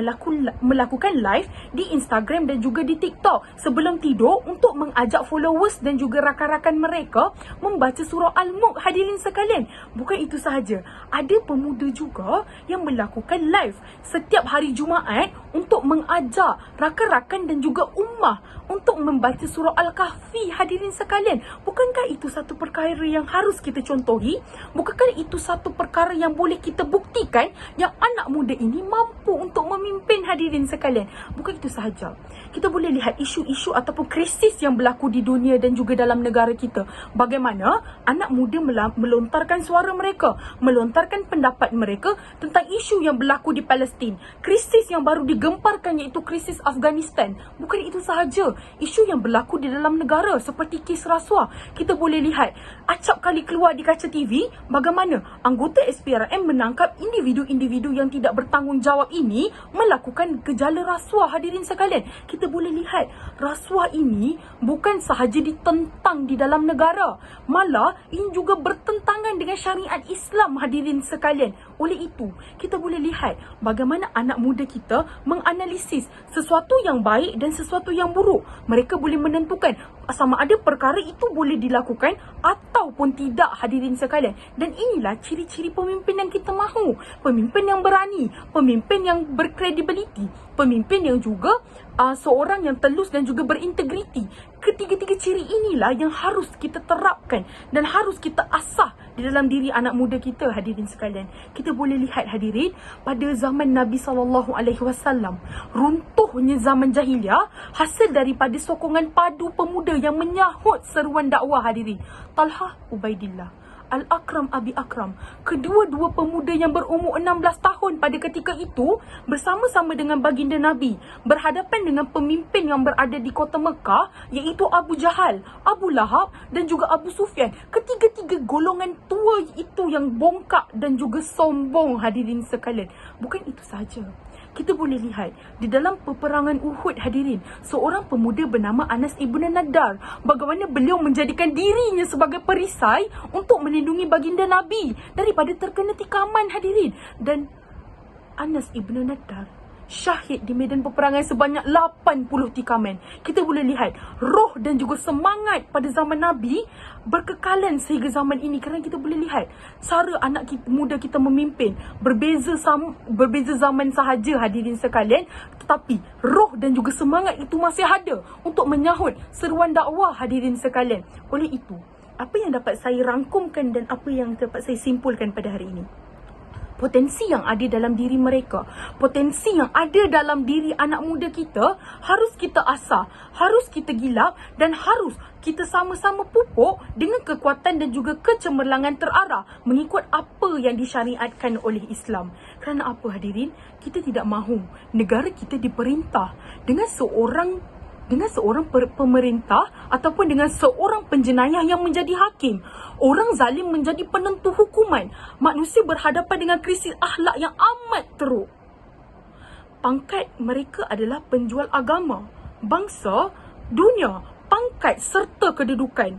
melakukan live di Instagram dan juga di TikTok sebelum tidur untuk mengajak followers dan juga rakan-rakan mereka membaca surah Al-Mulk. Hadirin sekalian, bukan itu sahaja, ada pemuda juga yang melakukan live setiap hari Jumaat untuk mengajak rakan-rakan dan juga ummah untuk membaca surah Al-Kahfi. Hadirin sekalian, bukankah itu satu perkara yang harus kita contohi? Bukankah itu satu perkara yang boleh kita buktikan yang anak muda ini mampu untuk memimpin? Hadirin sekalian, bukan itu sahaja, kita boleh lihat isu-isu ataupun krisis yang berlaku di dunia dan juga dalam negara kita. Bagaimana anak muda melontarkan suara mereka, melontarkan pendapat mereka tentang isu yang berlaku di Palestin. Krisis yang baru digemparkan iaitu krisis Afghanistan. Bukan itu sahaja, isu yang berlaku di dalam negara seperti kes rasuah. Kita boleh lihat acap kali keluar di kaca TV bagaimana anggota SPRM menangkap individu-individu yang tidak bertanggungjawab ini melakukan gejala rasuah. Hadirin sekalian, kita boleh lihat rasuah ini bukan sahaja ditentang di dalam negara, malah ini juga bertentangan dengan syariat Islam. Hadirin sekalian, oleh itu kita boleh lihat bagaimana anak muda kita menganalisis sesuatu yang baik dan sesuatu yang buruk. Mereka boleh menentukan sama ada perkara itu boleh dilakukan ataupun tidak. Hadirin sekalian, dan inilah ciri-ciri pemimpin yang kita mahu. Pemimpin yang berani, pemimpin yang berkredibiliti, pemimpin yang juga seorang yang telus dan juga berintegriti. Ketiga-tiga ciri inilah yang harus kita terapkan dan harus kita asah di dalam diri anak muda kita. Hadirin sekalian, kita boleh lihat hadirin, pada zaman Nabi SAW, runtuhnya zaman jahiliah hasil daripada sokongan padu pemuda yang menyahut seruan dakwah. Hadirin, Talhah, Ubaidillah, Al-Akram, Abi Akram, kedua-dua pemuda yang berumur 16 tahun pada ketika itu bersama-sama dengan baginda Nabi berhadapan dengan pemimpin yang berada di kota Mekah, iaitu Abu Jahal, Abu Lahab dan juga Abu Sufyan. Ketiga-tiga golongan tua itu yang bongkak dan juga sombong. Hadirin sekalian, bukan itu sahaja, kita boleh lihat di dalam peperangan Uhud. Hadirin, seorang pemuda bernama Anas ibn Nadar, bagaimana beliau menjadikan dirinya sebagai perisai untuk melindungi baginda Nabi daripada terkena tikaman. Hadirin, dan Anas ibn Nadar syahid di medan peperangan sebanyak 80 tikaman. Kita boleh lihat roh dan juga semangat pada zaman Nabi berkekalan sehingga zaman ini, kerana kita boleh lihat cara anak muda kita memimpin berbeza zaman sahaja. Hadirin sekalian, tetapi roh dan juga semangat itu masih ada untuk menyahut seruan dakwah. Hadirin sekalian, oleh itu apa yang dapat saya rangkumkan dan apa yang dapat saya simpulkan pada hari ini? Potensi yang ada dalam diri mereka, potensi yang ada dalam diri anak muda kita harus kita asah, harus kita gilap dan harus kita sama-sama pupuk dengan kekuatan dan juga kecemerlangan terarah mengikut apa yang disyariatkan oleh Islam. Kerana apa hadirin? Kita tidak mahu negara kita diperintah dengan seorang pemerintah ataupun dengan seorang penjenayah yang menjadi hakim. Orang zalim menjadi penentu hukuman. Manusia berhadapan dengan krisis akhlak yang amat teruk. Pangkat mereka adalah penjual agama, bangsa, dunia, pangkat serta kedudukan.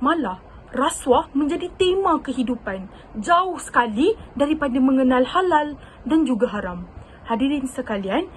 Malah rasuah menjadi tema kehidupan, jauh sekali daripada mengenal halal dan juga haram. Hadirin sekalian,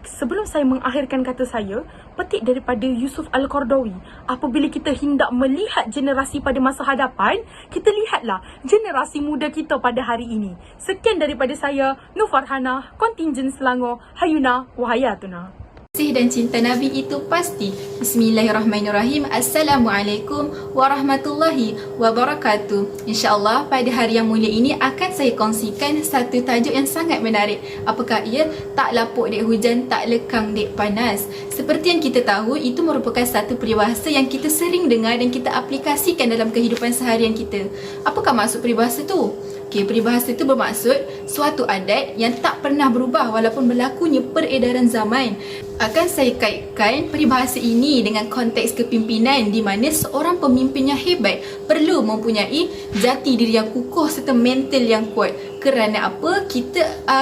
sebelum saya mengakhirkan kata saya, petik daripada Yusuf Al-Qaradawi. Apabila kita hendak melihat generasi pada masa hadapan, kita lihatlah generasi muda kita pada hari ini. Sekian daripada saya, Nur Farhana, kontingen Selangor, Hayuna Wahayatuna. Kasih dan cinta Nabi itu pasti. Bismillahirrahmanirrahim. Assalamualaikum warahmatullahi wabarakatuh. InsyaAllah pada hari yang mulia ini akan saya kongsikan satu tajuk yang sangat menarik. Apakah ia? Tak lapuk dek hujan, tak lekang dek panas. Seperti yang kita tahu, itu merupakan satu peribahasa yang kita sering dengar dan kita aplikasikan dalam kehidupan seharian kita. Apakah maksud peribahasa tu? Okey, peribahasa itu bermaksud suatu adat yang tak pernah berubah walaupun berlakunya peredaran zaman. Akan saya kaitkan peribahasa ini dengan konteks kepimpinan di mana seorang pemimpin yang hebat perlu mempunyai jati diri yang kukuh serta mental yang kuat. Kerana apa?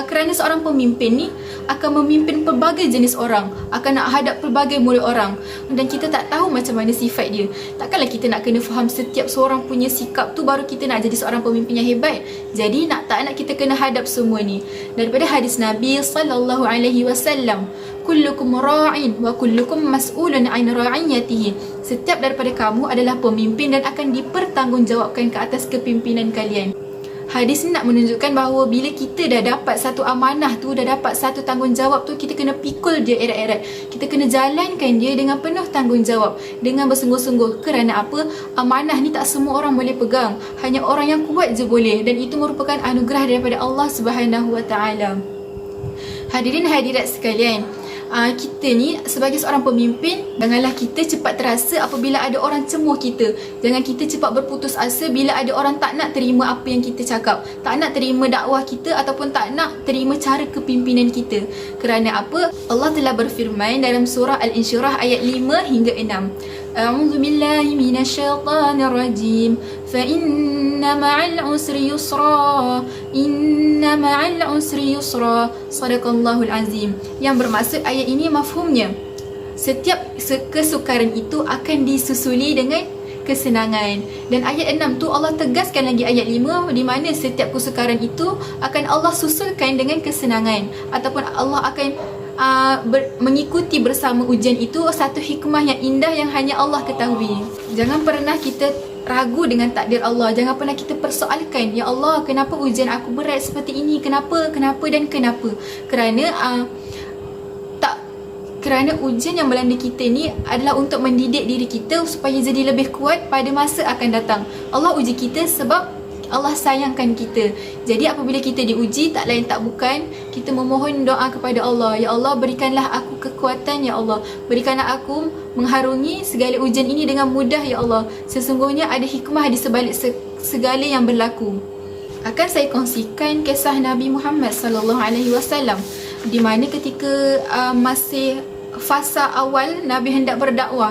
Kerana seorang pemimpin ni akan memimpin pelbagai jenis orang, akan nak hadap pelbagai mulut orang dan kita tak tahu macam mana sifat dia. Takkanlah kita nak kena faham setiap seorang punya sikap tu baru kita nak jadi seorang pemimpin yang hebat. Jadi nak kita kena hadap semua ni. Daripada hadis Nabi sallallahu alaihi wasallam, kullukum ra'in wa kullukum mas'ulun 'an ra'iyatihi. Setiap daripada kamu adalah pemimpin dan akan dipertanggungjawabkan ke atas kepimpinan kalian. Hadis ni nak menunjukkan bahawa bila kita dah dapat satu amanah tu, dah dapat satu tanggungjawab tu, kita kena pikul dia erat-erat. Kita kena jalankan dia dengan penuh tanggungjawab, dengan bersungguh-sungguh. Kerana apa? Amanah ni tak semua orang boleh pegang. Hanya orang yang kuat je boleh, dan itu merupakan anugerah daripada Allah Subhanahu Wa Taala. Hadirin hadirat sekalian, kita ni sebagai seorang pemimpin, janganlah kita cepat terasa apabila ada orang cemuh kita. Jangan kita cepat berputus asa bila ada orang tak nak terima apa yang kita cakap, tak nak terima dakwah kita ataupun tak nak terima cara kepimpinan kita. Kerana apa? Allah telah berfirman dalam surah Al-Insyirah ayat 5 hingga 6. A'udzu billahi minasyaitonir rajim. Fa inna ma'al usri yusra. Inna ma'al usri yusra. Sadaqallahul azim. Yang bermaksud ayat ini mafhumnya, setiap kesukaran itu akan disusuli dengan kesenangan. Dan ayat 6 tu Allah tegaskan lagi ayat 5 di mana setiap kesukaran itu akan Allah susulkan dengan kesenangan, ataupun Allah akan mengikuti bersama ujian itu satu hikmah yang indah yang hanya Allah ketahui. Jangan pernah kita ragu dengan takdir Allah. Jangan pernah kita persoalkan, ya Allah, kenapa ujian aku berat seperti ini? Kenapa dan kenapa? Kerana ujian yang melanda kita ni adalah untuk mendidik diri kita supaya jadi lebih kuat pada masa akan datang. Allah uji kita sebab Allah sayangkan kita. Jadi apabila kita diuji, tak lain tak bukan kita memohon doa kepada Allah. Ya Allah, berikanlah aku kekuatan, ya Allah. Berikanlah aku mengharungi segala ujian ini dengan mudah, ya Allah. Sesungguhnya ada hikmah di sebalik segala yang berlaku. Akan saya kongsikan kisah Nabi Muhammad sallallahu alaihi wasallam di mana ketika masih fasa awal Nabi hendak berdakwah,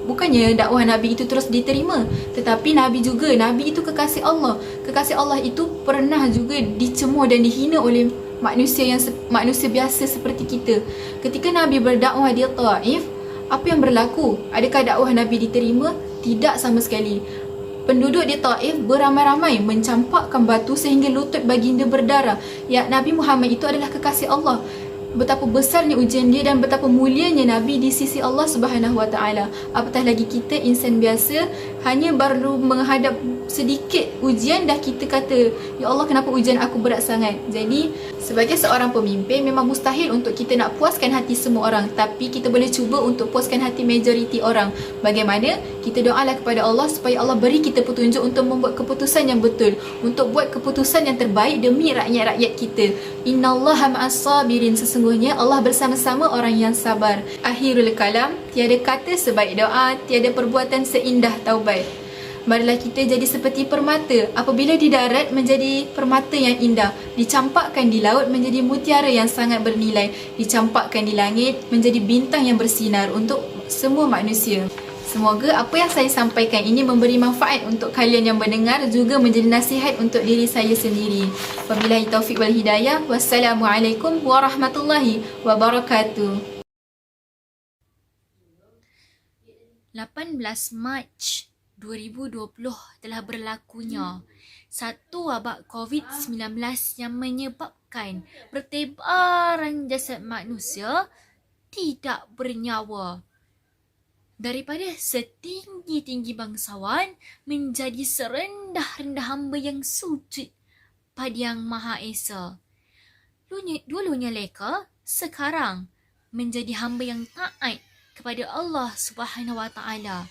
bukannya dakwah Nabi itu terus diterima, tetapi Nabi itu kekasih Allah. Kekasih Allah itu pernah juga dicemuh dan dihina oleh manusia biasa seperti kita. Ketika Nabi berdakwah di Taif, apa yang berlaku? Adakah dakwah Nabi diterima? Tidak sama sekali. Penduduk di Taif beramai-ramai mencampakkan batu sehingga lutut baginda berdarah. Ya, Nabi Muhammad itu adalah kekasih Allah. Betapa besarnya ujian dia dan betapa mulianya Nabi di sisi Allah Subhanahu Wa Taala. Apatah lagi kita insan biasa Hanya baru menghadap sedikit ujian dah kita kata, ya Allah kenapa ujian aku berat sangat. Jadi sebagai seorang pemimpin memang mustahil untuk kita nak puaskan hati semua orang, tapi kita boleh cuba untuk puaskan hati majoriti orang. Bagaimana? Kita doalah kepada Allah supaya Allah beri kita petunjuk untuk membuat keputusan yang betul, untuk buat keputusan yang terbaik demi rakyat-rakyat kita. Innallaha ma'as sabirin, sesungguhnya Allah bersama-sama orang yang sabar. Akhirul kalam, tiada kata sebaik doa, tiada perbuatan seindah taubat. Marilah kita jadi seperti permata. Apabila di darat menjadi permata yang indah, dicampakkan di laut menjadi mutiara yang sangat bernilai, dicampakkan di langit menjadi bintang yang bersinar untuk semua manusia. Semoga apa yang saya sampaikan ini memberi manfaat untuk kalian yang mendengar, juga menjadi nasihat untuk diri saya sendiri. Wabillahi taufiq wal hidayah. Wassalamualaikum warahmatullahi wabarakatuh. 18 Mac 2020 telah berlakunya satu wabak COVID-19 yang menyebabkan bertebaran jasad manusia tidak bernyawa. Daripada setinggi-tinggi bangsawan menjadi serendah-rendah hamba yang sujud pada Yang Maha Esa. Dulunya leka, sekarang menjadi hamba yang taat kepada Allah Subhanahu Wa Taala.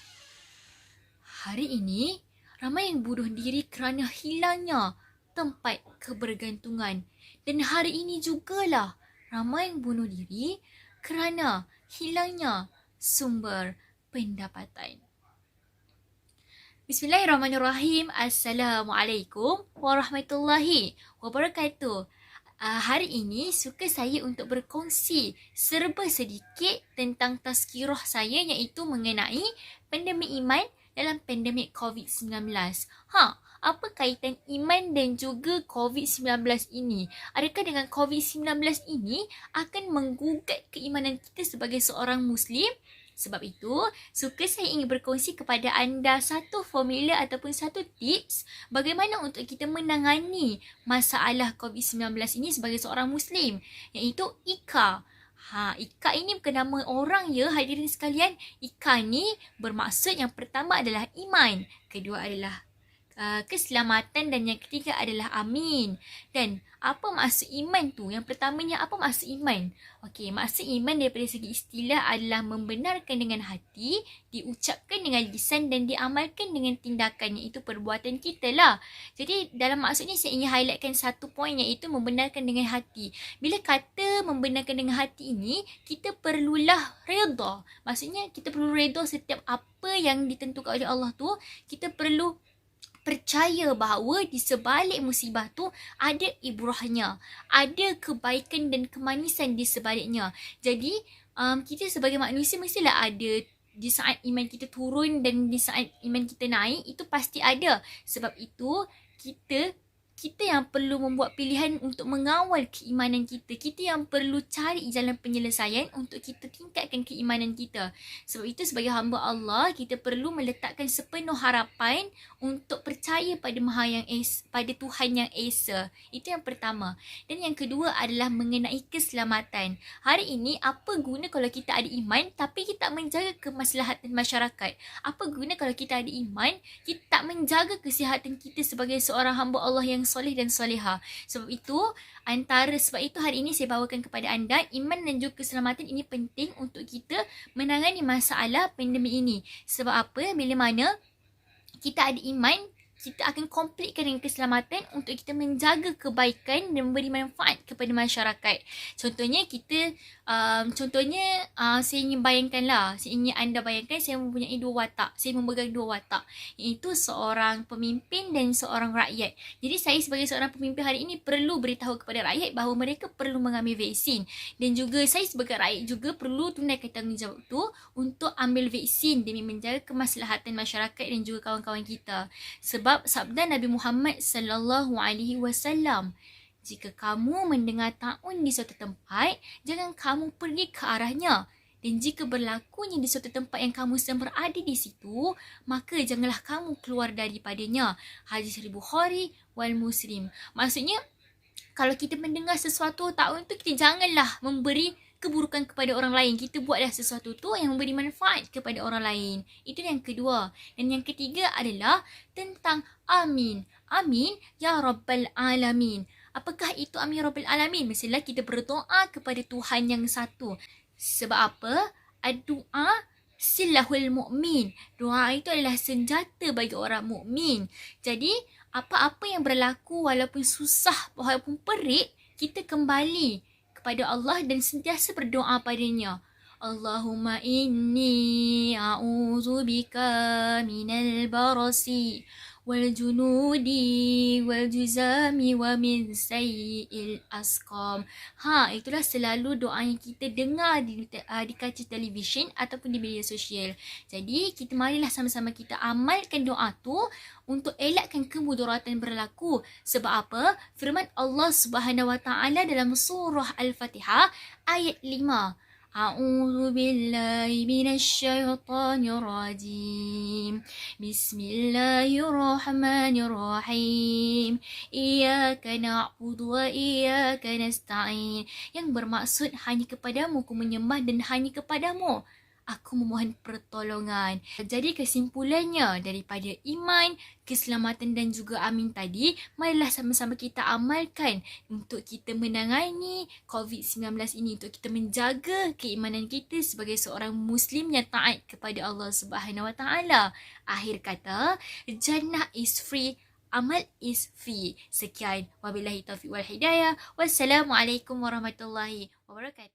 Hari ini, ramai yang bunuh diri kerana hilangnya tempat kebergantungan. Dan hari ini jugalah ramai yang bunuh diri kerana hilangnya sumber pendapatan. Bismillahirrahmanirrahim. Assalamualaikum warahmatullahi wabarakatuh. Hari ini suka saya untuk berkongsi serba sedikit tentang tazkirah saya, iaitu mengenai pandemik iman dalam pandemik COVID-19. Apa kaitan iman dan juga COVID-19 ini? Adakah dengan COVID-19 ini akan menggugat keimanan kita sebagai seorang Muslim? Sebab itu, suka saya ingin berkongsi kepada anda satu formula ataupun satu tips bagaimana untuk kita menangani masalah COVID-19 ini sebagai seorang Muslim, iaitu IKA. IKA ini bukan nama orang ya hadirin sekalian. IKA ni bermaksud yang pertama adalah iman, kedua adalah keselamatan dan yang ketiga adalah amin. Dan apa maksud iman tu? Yang pertamanya, apa maksud iman? Okey, maksud iman daripada segi istilah adalah membenarkan dengan hati, diucapkan dengan lisan dan diamalkan dengan tindakan, iaitu perbuatan kita lah. Jadi dalam maksud ni saya ingin highlightkan satu poin, iaitu membenarkan dengan hati. Bila kata membenarkan dengan hati ini, kita perlulah redha. Maksudnya kita perlu redha setiap apa yang ditentukan oleh Allah tu. Kita perlu percaya bahawa di sebalik musibah tu ada ibrahnya, ada kebaikan dan kemanisan di sebaliknya. Jadi kita sebagai manusia mestilah ada di saat iman kita turun dan di saat iman kita naik, itu pasti ada. Sebab itu kita yang perlu membuat pilihan untuk mengawal keimanan kita. Kita yang perlu cari jalan penyelesaian untuk kita tingkatkan keimanan kita. Sebab itu sebagai hamba Allah, kita perlu meletakkan sepenuh harapan untuk percaya pada pada Tuhan yang Esa. Itu yang pertama. Dan yang kedua adalah mengenai keselamatan. Hari ini, apa guna kalau kita ada iman tapi kita tak menjaga kemaslahatan masyarakat? Apa guna kalau kita ada iman, kita tak menjaga kesihatan kita sebagai seorang hamba Allah yang soleh dan soleha. Sebab itu hari ini saya bawakan kepada anda iman dan juga keselamatan ini penting untuk kita menangani masalah pandemik ini. Sebab apa? Bila mana kita ada iman, kita akan komplitkan dengan keselamatan untuk kita menjaga kebaikan dan memberi manfaat kepada masyarakat. Contohnya saya ingin anda bayangkan saya mempunyai dua watak. Saya memegang dua watak, iaitu seorang pemimpin dan seorang rakyat. Jadi saya sebagai seorang pemimpin hari ini perlu beritahu kepada rakyat bahawa mereka perlu mengambil vaksin. Dan juga saya sebagai rakyat juga perlu tunaikan tanggungjawab itu untuk ambil vaksin demi menjaga kemaslahatan masyarakat dan juga kawan-kawan kita. Sebab sabda Nabi Muhammad sallallahu alaihi wasallam, jika kamu mendengar taun di suatu tempat, jangan kamu pergi ke arahnya. Dan jika berlakunya di suatu tempat yang kamu sedang berada di situ, maka janganlah kamu keluar daripadanya. Hadis riwayat Bukhari wal Muslim. Maksudnya, kalau kita mendengar sesuatu taun tu, kita janganlah memberi keburukan kepada orang lain. Kita buatlah sesuatu tu yang memberi manfaat kepada orang lain. Itu yang kedua. Dan yang ketiga adalah tentang amin. Amin ya Rabbal Alamin. Apakah itu amin ya Rabbal Alamin? Mestilah kita berdoa kepada Tuhan yang satu. Sebab apa? Doa silahul mu'min. Doa itu adalah senjata bagi orang mukmin. Jadi, apa-apa yang berlaku walaupun susah, walaupun perik, kita kembali kepada Allah dan sentiasa berdoa padanya. Allahumma inni a'udzubika minal barasi wal junudi wal juzami wa min sayyi'il asqam. Itulah selalu doa yang kita dengar di kaca televisyen ataupun di media sosial. Jadi kita marilah sama-sama kita amalkan doa tu untuk elakkan kemudaratan berlaku. Sebab apa? Firman Allah Subhanahu Wa Taala dalam surah Al-Fatihah ayat 5. A'udzu billahi minasyaitonir rajim. Bismillahirrahmanirrahim. Iyyaka na'budu wa iyyaka nasta'in. Yang bermaksud hanya kepadamu aku menyembah dan hanya kepadamu aku memohon pertolongan. Jadi kesimpulannya daripada iman, keselamatan dan juga amin tadi, marilah sama-sama kita amalkan untuk kita menangani COVID-19 ini, untuk kita menjaga keimanan kita sebagai seorang Muslim yang taat kepada Allah Subhanahu Wa Taala. Akhir kata, jannah is free, amal is free. Sekian, wabillahi taufiq wal hidayah. Wassalamualaikum warahmatullahi wabarakatuh.